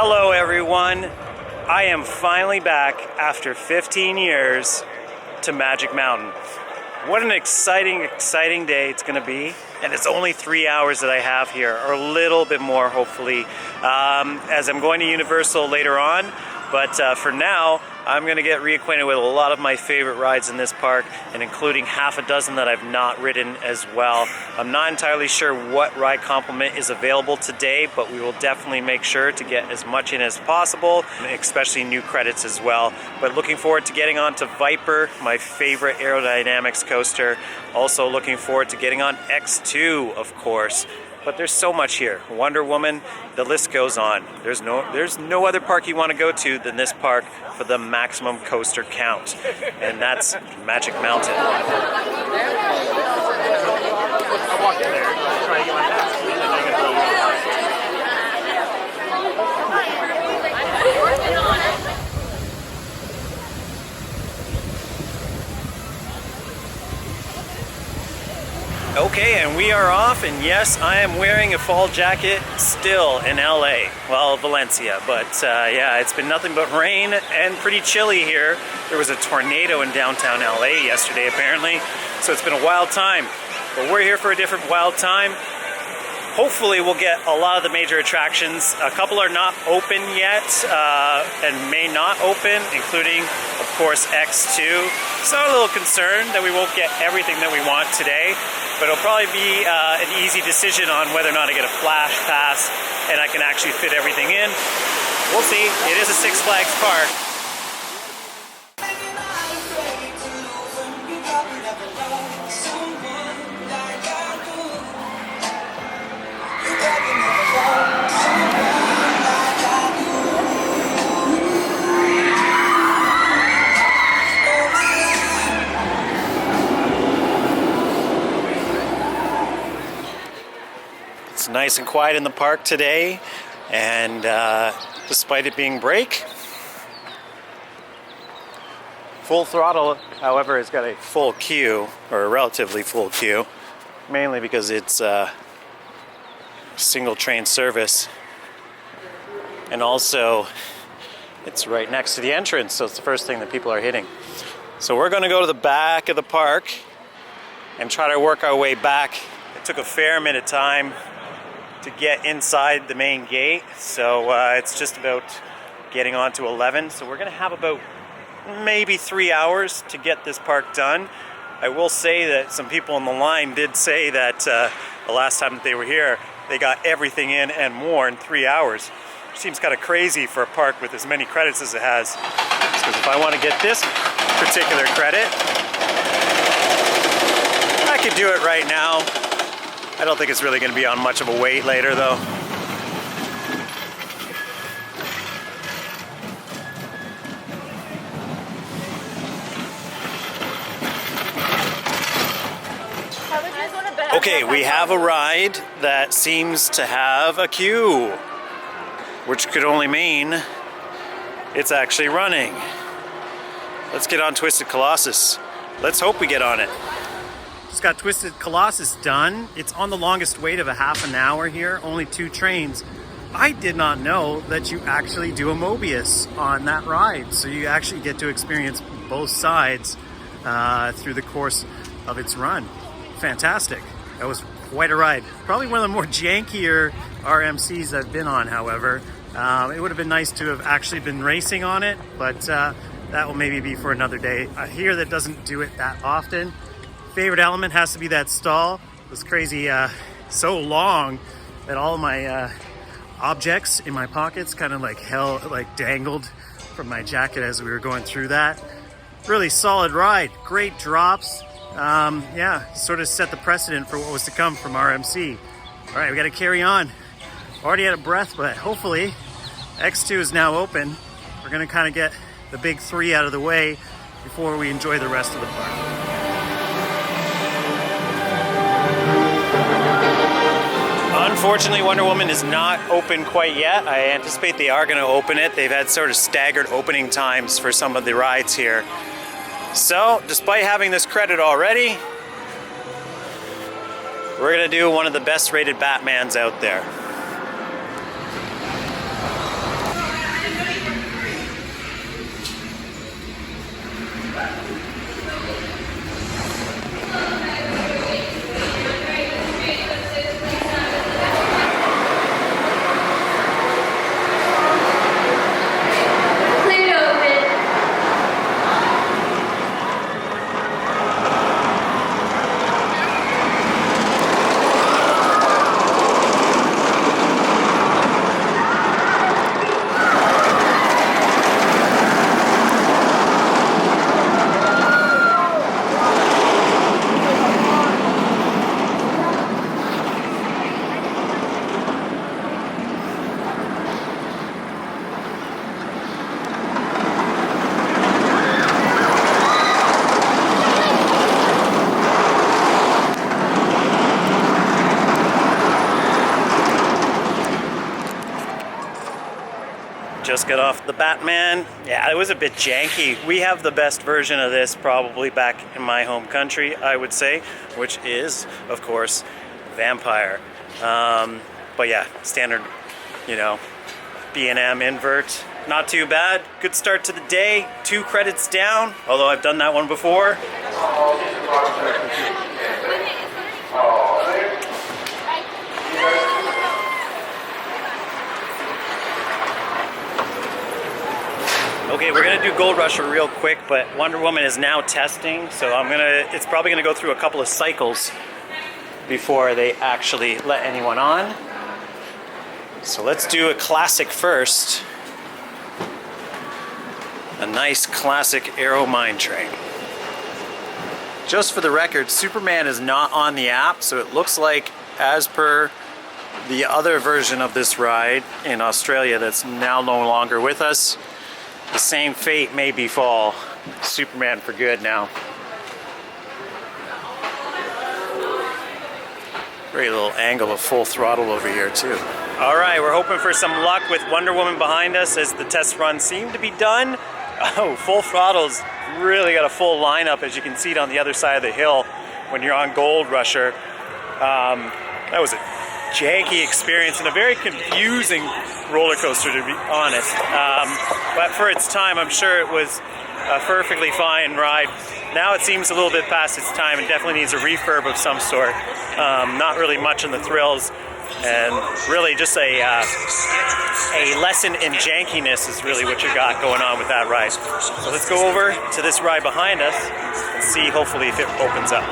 Hello everyone, I am finally back after 15 years to Magic Mountain. What an exciting day it's going to be, and it's only 3 hours that I have here, or a little bit more hopefully, as I'm going to Universal later on. But for now, I'm going to get reacquainted with a lot of my favorite rides in this park, and including half a dozen that I've not ridden as well. I'm not entirely sure what ride complement is available today, but we will definitely make sure to get as much in as possible, especially new credits as well. But looking forward to getting on to Viper, my favorite aerodynamics coaster. Also looking forward to getting on X2, of course. But there's so much here. Wonder Woman, the list goes on. There's no other park you want to go to than this park for the maximum coaster count. And that's Magic Mountain. I'll walk in there, try to get my pass, and then I'm gonna go. Okay, and we are off, and yes, I am wearing a fall jacket still in LA. Well, Valencia, but yeah, it's been nothing but rain and pretty chilly here. There was a tornado in downtown LA yesterday, apparently, so it's been a wild time. But we're here for a different wild time. Hopefully we'll get a lot of the major attractions. A couple are not open yet and may not open, including, of course, X2. So I'm a little concerned that we won't get everything that we want today, but it'll probably be an easy decision on whether or not I get a flash pass and I can actually fit everything in. We'll see. It is a Six Flags park. It's nice and quiet in the park today, and despite it being break, Full Throttle, however, has got a full queue, or a relatively full queue, mainly because it's single train service, and also it's right next to the entrance, so it's the first thing that people are hitting. So we're going to go to the back of the park and try to work our way back. It took a fair bit of time to get inside the main gate, so it's just about getting on to 11, so we're gonna have about maybe 3 hours to get this park done. I will say that some people on the line did say that the last time that they were here, they got everything in and more in 3 hours. Seems kind of crazy for a park with as many credits as it has, because if I want to get this particular credit, I could do it right now. I don't think it's really going to be on much of a wait later, though. Okay, we have a ride that seems to have a queue, which could only mean it's actually running. Let's get on Twisted Colossus. Let's hope we get on it. Just got Twisted Colossus done. It's on the longest wait of a half an hour here, only 2 trains. I did not know that you actually do a Mobius on that ride. So you actually get to experience both sides through the course of its run. Fantastic. That was quite a ride. Probably one of the more jankier RMCs I've been on, however. It would have been nice to have actually been racing on it, but that will maybe be for another day. I hear that doesn't do it that often. Favorite element has to be that stall. It was crazy, so long that all of my objects in my pockets kind of like dangled from my jacket as we were going through that. Really solid ride, great drops. Yeah, sort of set the precedent for what was to come from RMC. All right, we got to carry on. Already out of breath, but hopefully X2 is now open. We're gonna kind of get the big 3 out of the way before we enjoy the rest of the park. Unfortunately, Wonder Woman is not open quite yet. I anticipate they are going to open it. They've had sort of staggered opening times for some of the rides here. So, despite having this credit already, we're going to do one of the best rated Batmans out there. Just got off the Batman. Yeah, it was a bit janky. We have the best version of this probably back in my home country, I would say, which is, of course, Vampire. But yeah, standard, you know, B&M invert. Not too bad. Good start to the day. 2 credits down, although I've done that one before. Okay, we're gonna do Gold Rusher real quick, but Wonder Woman is now testing, so it's probably gonna go through a couple of cycles before they actually let anyone on. So let's do a classic first. A nice classic Aero Mine Train. Just for the record, Superman is not on the app, so it looks like, as per the other version of this ride in Australia that's now no longer with us, the same fate may befall Superman for good now. Great little angle of Full Throttle over here too. All right, we're hoping for some luck with Wonder Woman behind us as the test runs seem to be done. Oh, Full Throttle's really got a full lineup, as you can see it on the other side of the hill when you're on Gold Rusher. That was a janky experience and a very confusing roller coaster, to be honest. But for its time, I'm sure it was a perfectly fine ride. Now it seems a little bit past its time and definitely needs a refurb of some sort. Not really much in the thrills, and really just a lesson in jankiness is really what you got going on with that ride. So let's go over to this ride behind us and see hopefully if it opens up.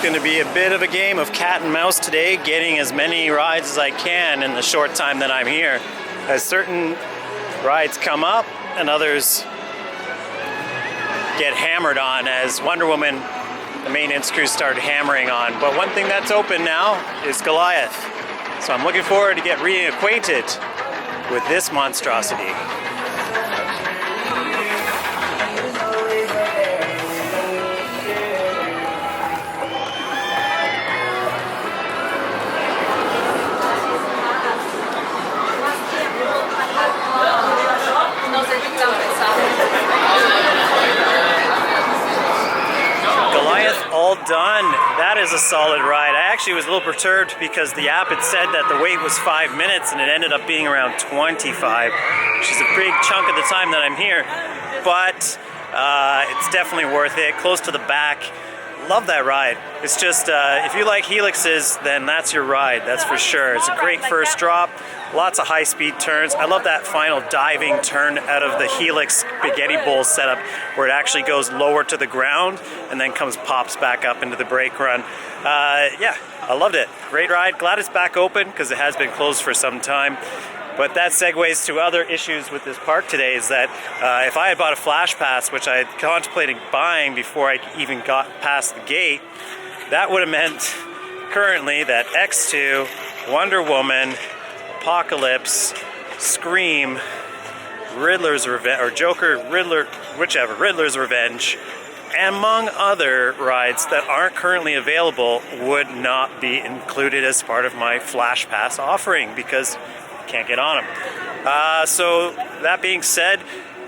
Going to be a bit of a game of cat and mouse today, getting as many rides as I can in the short time that I'm here, as certain rides come up and others get hammered on, as Wonder Woman, the maintenance crew started hammering on. But one thing that's open now is Goliath, so I'm looking forward to get reacquainted with this monstrosity. Goliath all done. That is a solid ride. I actually was a little perturbed because the app had said that the wait was 5 minutes and it ended up being around 25, which is a big chunk of the time that I'm here. But it's definitely worth it. Close to the back. Love that ride. It's just, if you like helixes, then that's your ride, that's for sure. It's a great first drop. Lots of high-speed turns. I love that final diving turn out of the helix spaghetti bowl setup where it actually goes lower to the ground and then pops back up into the brake run. Yeah, I loved it. Great ride. Glad it's back open because it has been closed for some time. But that segues to other issues with this park today, is that if I had bought a Flash Pass, which I had contemplated buying before I even got past the gate, that would have meant currently that X2, Wonder Woman, Apocalypse, Scream, Riddler's Revenge, or Joker, Riddler, whichever, Riddler's Revenge, among other rides that aren't currently available, would not be included as part of my Flash Pass offering because I can't get on them. So that being said,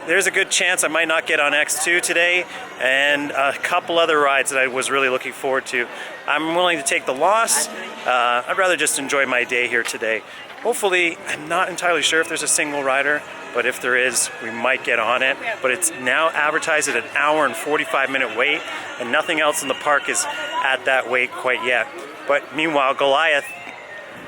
there's a good chance I might not get on X2 today, and a couple other rides that I was really looking forward to. I'm willing to take the loss. I'd rather just enjoy my day here today. Hopefully, I'm not entirely sure if there's a single rider, but if there is, we might get on it. But it's now advertised at an hour and 45-minute wait, and nothing else in the park is at that wait quite yet. But meanwhile, Goliath,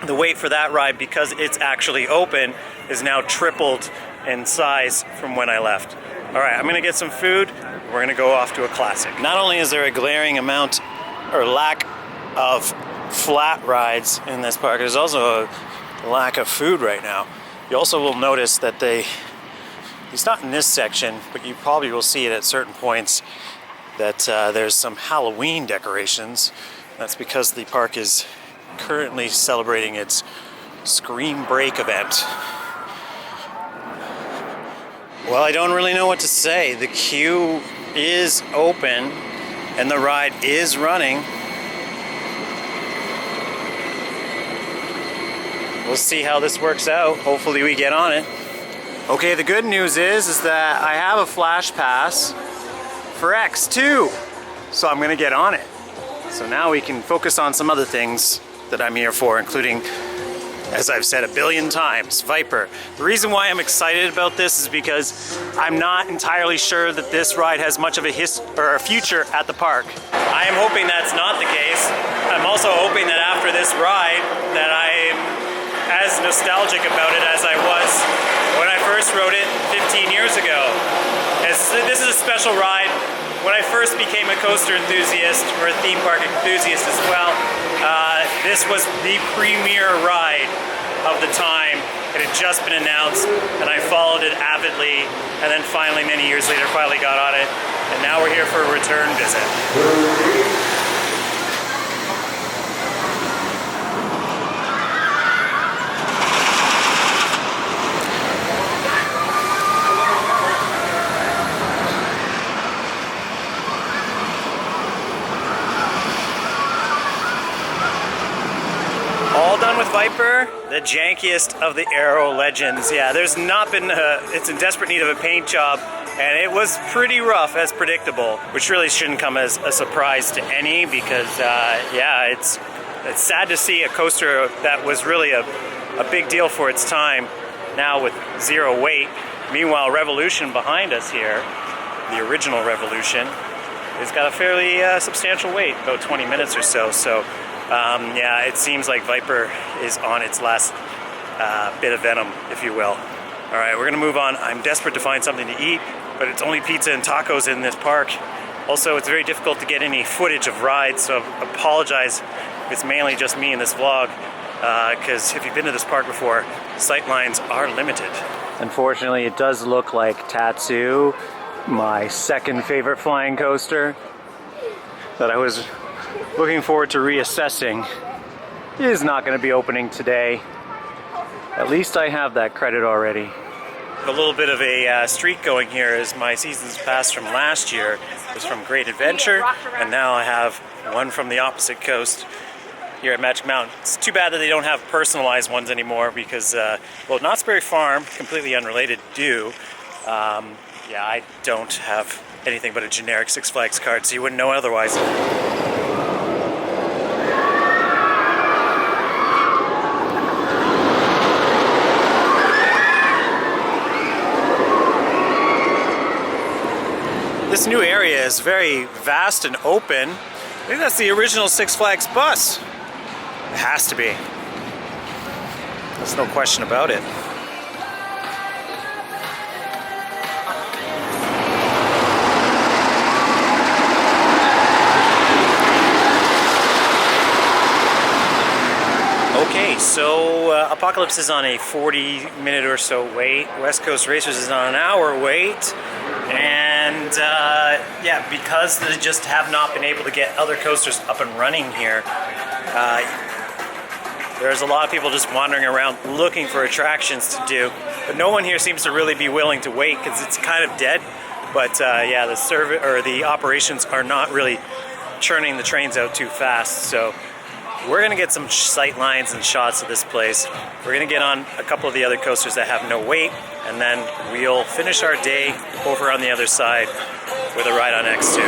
the wait for that ride, because it's actually open, is now tripled in size from when I left. All right, I'm gonna get some food. We're gonna go off to a classic. Not only is there a glaring amount or lack of flat rides in this park, there's also a lack of food right now. You also will notice that it's not in this section, but you probably will see it at certain points, that there's some Halloween decorations. That's because the park is currently celebrating its Scream Break event. Well, I don't really know what to say. The queue is open and the ride is running. We'll see how this works out. Hopefully we get on it. Okay, the good news is that I have a flash pass for X2, so I'm gonna get on it. So now we can focus on some other things that I'm here for, including, as I've said a billion times, Viper. The reason why I'm excited about this is because I'm not entirely sure that this ride has much of a future at the park. I am hoping that's not the case. I'm also hoping that after this ride that I'm as nostalgic about it as I was when I first rode it 15 years ago. This is a special ride. When I first became a coaster enthusiast, or a theme park enthusiast as well, this was the premier ride of the time. It had just been announced, and I followed it avidly, and then finally, many years later, finally got on it, and now we're here for a return visit. All done with Viper, the jankiest of the aero legends. Yeah, there's not been, it's in desperate need of a paint job, and it was pretty rough as predictable, which really shouldn't come as a surprise to any, because yeah, it's sad to see a coaster that was really a big deal for its time now with zero weight. Meanwhile, Revolution behind us here, the original Revolution, has got a fairly substantial wait, about 20 minutes or so. So yeah, it seems like Viper is on its last bit of venom, if you will. All right, we're gonna move on. I'm desperate to find something to eat, but it's only pizza and tacos in this park. Also, it's very difficult to get any footage of rides, so I apologize if it's mainly just me in this vlog, because if you've been to this park before, sight lines are limited. Unfortunately, it does look like Tatsu, my second favorite flying coaster that I was looking forward to reassessing, is not going to be opening today. At least I have that credit already. A little bit of a streak going here is my season's pass from last year was from Great Adventure, and now I have one from the opposite coast here at Magic Mountain. It's too bad that they don't have personalized ones anymore because, well, Knott's Berry Farm, completely unrelated, do. Yeah, I don't have anything but a generic Six Flags card, so you wouldn't know otherwise. This new area is very vast and open. I think that's the original Six Flags bus. It has to be. There's no question about it. Okay, so Apocalypse is on a 40-minute or so wait. West Coast Racers is on an hour wait. And yeah, because they just have not been able to get other coasters up and running here, there's a lot of people just wandering around looking for attractions to do. But no one here seems to really be willing to wait because it's kind of dead. But yeah, the operations are not really churning the trains out too fast. So we're gonna get some sight lines and shots of this place. We're gonna get on a couple of the other coasters that have no wait, and then we'll finish our day over on the other side with a ride on X2.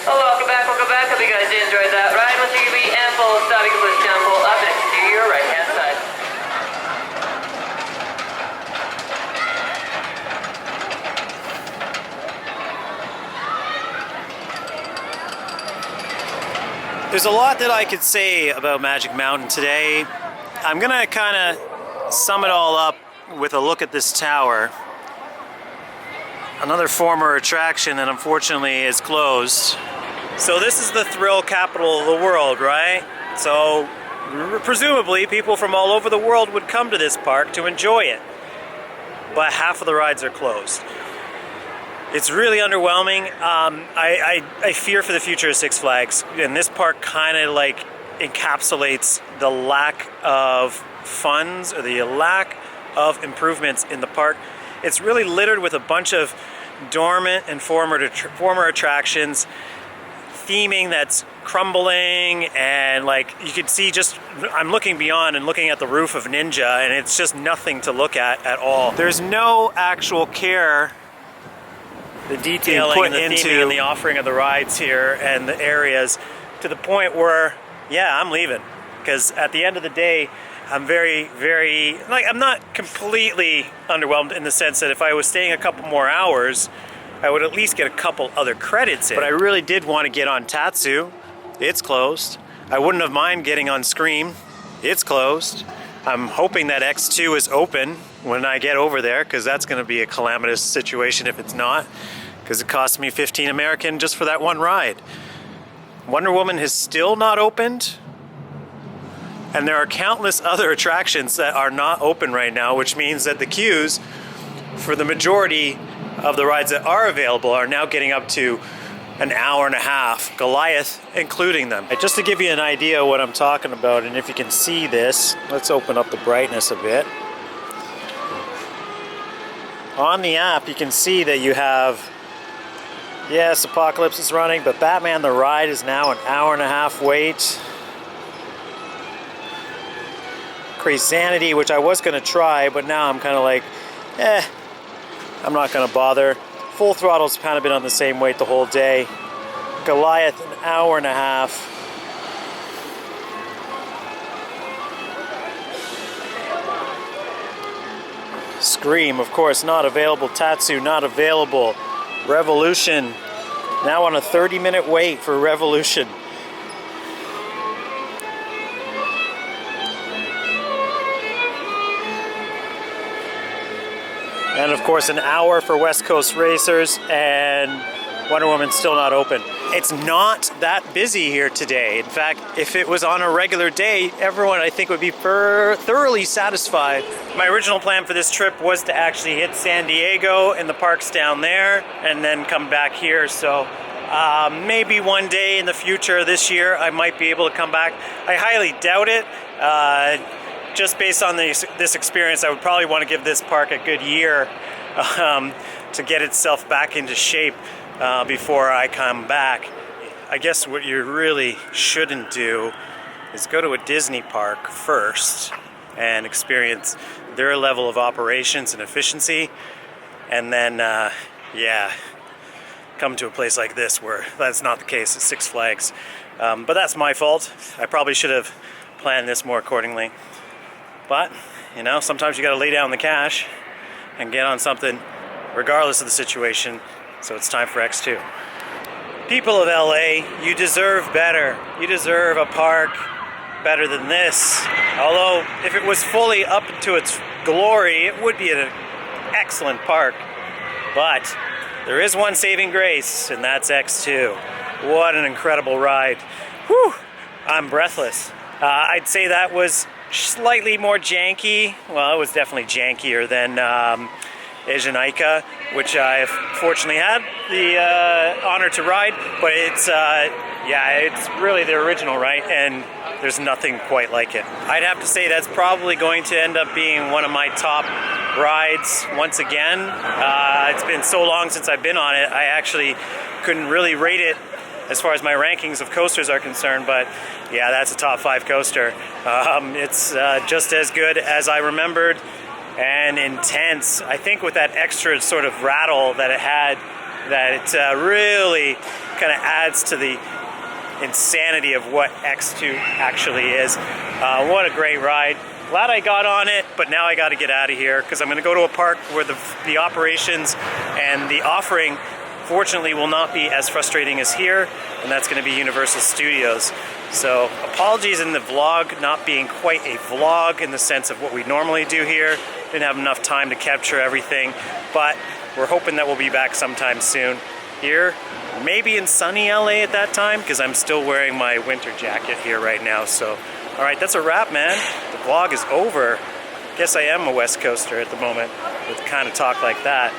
Welcome back. Hope you guys did enjoy that ride. Once you give me ample stop, you can push down pull up next to your right hand side. There's a lot that I could say about Magic Mountain today. I'm gonna kind of sum it all up with a look at this tower. Another former attraction that unfortunately is closed. So this is the thrill capital of the world, right? So presumably people from all over the world would come to this park to enjoy it. But half of the rides are closed. It's really underwhelming. I fear for the future of Six Flags, and this park kind of like encapsulates the lack of funds or the lack of improvements in the park. It's really littered with a bunch of dormant and former attractions, theming that's crumbling, and like you could see, just I'm looking beyond and looking at the roof of Ninja, and it's just nothing to look at all. There's no actual care, the detailing and the theming and the offering of the rides here and the areas, to the point where, yeah, I'm leaving. Because at the end of the day, I'm I'm not completely underwhelmed in the sense that if I was staying a couple more hours, I would at least get a couple other credits in. But I really did want to get on Tatsu. It's closed. I wouldn't have mind getting on Scream. It's closed. I'm hoping that X2 is open when I get over there, because that's going to be a calamitous situation if it's not, because it cost me 15 American just for that one ride. Wonder Woman has still not opened, and there are countless other attractions that are not open right now, which means that the queues for the majority of the rides that are available are now getting up to an hour and a half, Goliath including them. Just to give you an idea of what I'm talking about, and if you can see this, let's open up the brightness a bit. On the app, you can see that you have, yes, Apocalypse is running, but Batman the Ride is now an hour and a half wait. Crazanity, which I was going to try, but now I'm kind of like, I'm not going to bother. Full Throttle's kind of been on the same wait the whole day. Goliath, an hour and a half. Scream, of course, not available. Tatsu, not available. Revolution, now on a 30-minute wait for Revolution. And of course an hour for West Coast Racers, and Wonder Woman's still not open. It's not that busy here today. In fact, if it was on a regular day, everyone I think would be thoroughly satisfied. My original plan for this trip was to actually hit San Diego and the parks down there and then come back here. So maybe one day in the future this year I might be able to come back. I highly doubt it. Just based on this experience, I would probably want to give this park a good year to get itself back into shape before I come back. I guess what you really shouldn't do is go to a Disney park first and experience their level of operations and efficiency, and then, come to a place like this where that's not the case at Six Flags. But that's my fault. I probably should have planned this more accordingly. But, you know, sometimes you got to lay down the cash and get on something regardless of the situation. So it's time for X2. People of LA, you deserve better. You deserve a park better than this. Although, if it was fully up to its glory, it would be an excellent park. But there is one saving grace, and that's X2. What an incredible ride. Whew, I'm breathless. I'd say that was slightly more janky. Well, it was definitely jankier than Asianica, which I fortunately had the honor to ride. But it's it's really the original, right? And there's nothing quite like it. I'd have to say that's probably going to end up being one of my top rides once again. It's been so long since I've been on it, I actually couldn't really rate it as far as my rankings of coasters are concerned, but yeah, that's a top 5 coaster. It's just as good as I remembered and intense. I think with that extra sort of rattle that it had, that it really kind of adds to the insanity of what X2 actually is. What a great ride. Glad I got on it, but now I got to get out of here because I'm going to go to a park where the operations and the offering fortunately will not be as frustrating as here, and that's going to be Universal Studios. So apologies in the vlog not being quite a vlog in the sense of what we normally do here. Didn't have enough time to capture everything, but we're hoping that we'll be back sometime soon here, maybe in sunny LA at that time, because I'm still wearing my winter jacket here right now. So all right, that's a wrap, man. The vlog is over. Guess I am a West Coaster at the moment with kind of talk like that.